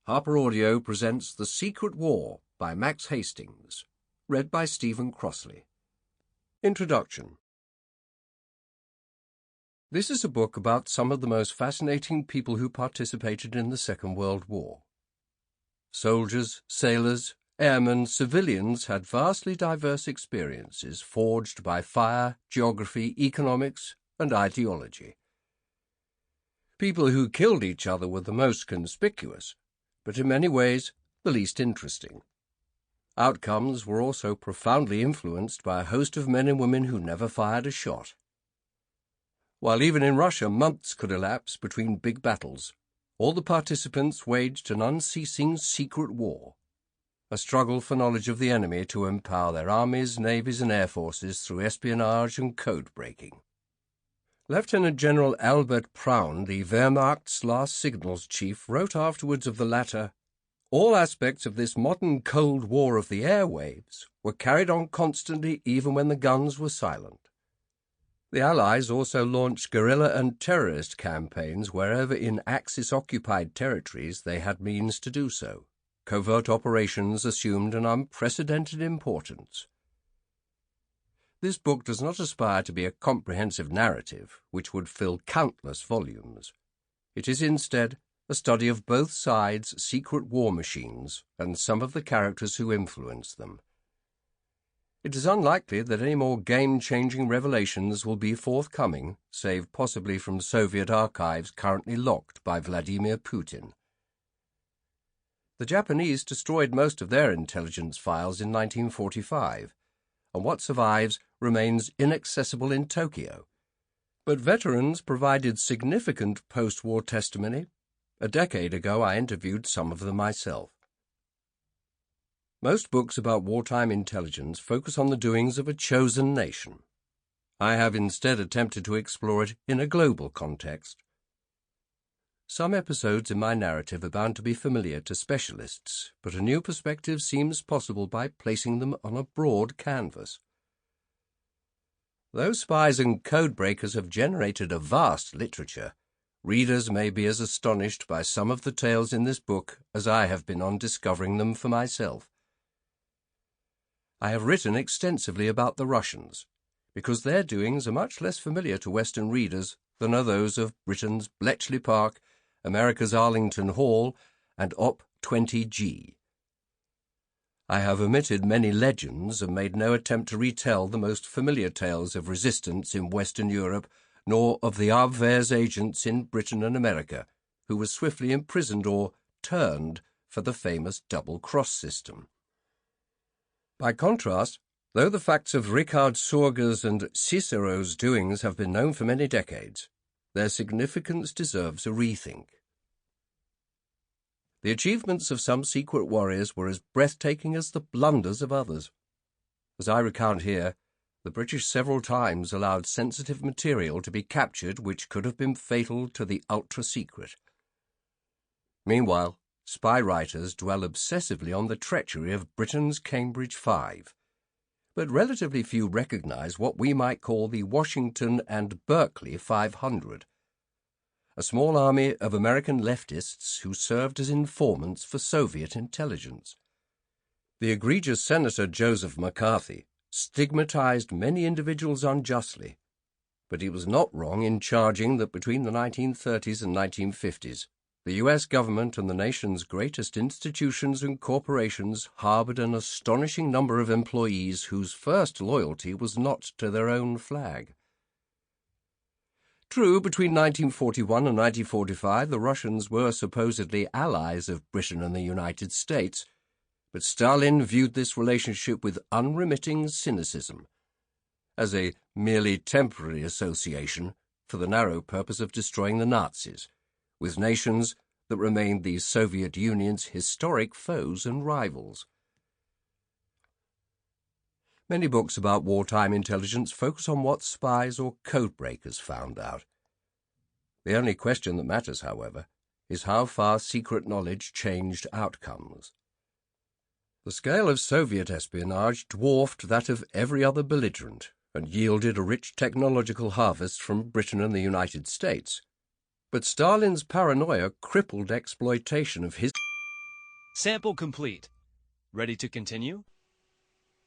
Harper Audio presents The Secret War by Max Hastings, read by Stephen Crossley. Introduction. This is a book about some of the most fascinating people who participated in the Second World War. Soldiers, sailors, airmen, civilians had vastly diverse experiences forged by fire, geography, economics, and ideology. People who killed each other were the most conspicuous, but in many ways the least interesting. Outcomes were also profoundly influenced by a host of men and women who never fired a shot. While even in Russia months could elapse between big battles, all the participants waged an unceasing secret war, a struggle for knowledge of the enemy to empower their armies, navies, and air forces through espionage and code-breaking. Lieutenant General Albert Praun, the Wehrmacht's last signals chief, wrote afterwards of the latter, "All aspects of this modern Cold War of the airwaves were carried on constantly even when the guns were silent." The Allies also launched guerrilla and terrorist campaigns wherever in Axis-occupied territories they had means to do so. Covert operations assumed an unprecedented importance. This book does not aspire to be a comprehensive narrative which would fill countless volumes. It is instead a study of both sides' secret war machines and some of the characters who influenced them. It is unlikely that any more game-changing revelations will be forthcoming, save possibly from Soviet archives currently locked by Vladimir Putin. The Japanese destroyed most of their intelligence files in 1945, and what survives remains inaccessible in Tokyo. But veterans provided significant post-war testimony. A decade ago I interviewed some of them myself. Most books about wartime intelligence focus on the doings of a chosen nation. I have instead attempted to explore it in a global context. Some episodes in my narrative are bound to be familiar to specialists, but a new perspective seems possible by placing them on a broad canvas. Though spies and codebreakers have generated a vast literature, readers may be as astonished by some of the tales in this book as I have been on discovering them for myself. I have written extensively about the Russians, because their doings are much less familiar to Western readers than are those of Britain's Bletchley Park, America's Arlington Hall, and Op 20G. I have omitted many legends and made no attempt to retell the most familiar tales of resistance in Western Europe, nor of the Abwehr's agents in Britain and America, who were swiftly imprisoned or turned for the famous double-cross system. By contrast, though the facts of Richard Sorger's and Cicero's doings have been known for many decades, their significance deserves a rethink. The achievements of some secret warriors were as breathtaking as the blunders of others. As I recount here, the British several times allowed sensitive material to be captured which could have been fatal to the ultra-secret. Meanwhile, spy writers dwell obsessively on the treachery of Britain's Cambridge Five, but relatively few recognize what we might call the Washington and Berkeley 500, a small army of American leftists who served as informants for Soviet intelligence. The egregious Senator Joseph McCarthy stigmatized many individuals unjustly, but he was not wrong in charging that between the 1930s and 1950s, the U.S. government and the nation's greatest institutions and corporations harbored an astonishing number of employees whose first loyalty was not to their own flag. True, between 1941 and 1945 the Russians were supposedly allies of Britain and the United States, but Stalin viewed this relationship with unremitting cynicism, as a merely temporary association for the narrow purpose of destroying the Nazis, with nations that remained the Soviet Union's historic foes and rivals. Many books about wartime intelligence focus on what spies or codebreakers found out. The only question that matters, however, is how far secret knowledge changed outcomes. The scale of Soviet espionage dwarfed that of every other belligerent and yielded a rich technological harvest from Britain and the United States. But Stalin's paranoia crippled exploitation of his Sample complete. Ready to continue?